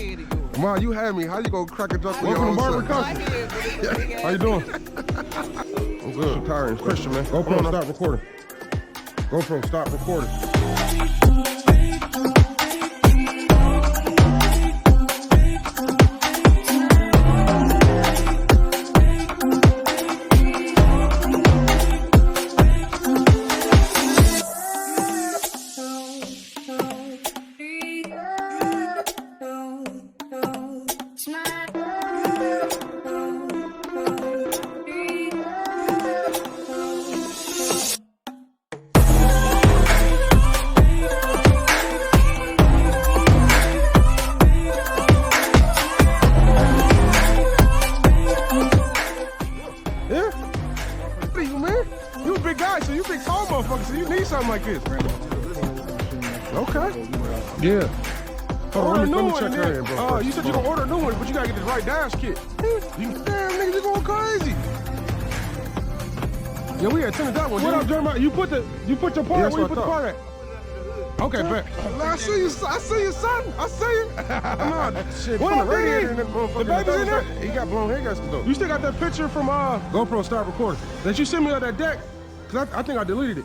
head of yours. Ma, you had me. How you gonna crack a joke with your Welcome own to Barbary son? Custom. How you doing? I'm good. I'm tired. Christian, man. GoPro, stop recording. GoPro, stop recording. You a big guy, so you big tall motherfucker, so you need something like this. Okay. Yeah. Hold on, let me check her in, bro. You said you gonna order a new one, but you gotta get this right dash kit. Damn, nigga, you going crazy. Yeah, we had attended that one. What up, Jeremiah? You put your part where you put the part at? Okay, bet. I see you, son. I see you. Shit, what up, baby? The baby's in there? He got blown hair guts though. You still got that picture from GoPro, start recording. That you sent me on that deck? Cause I think I deleted it.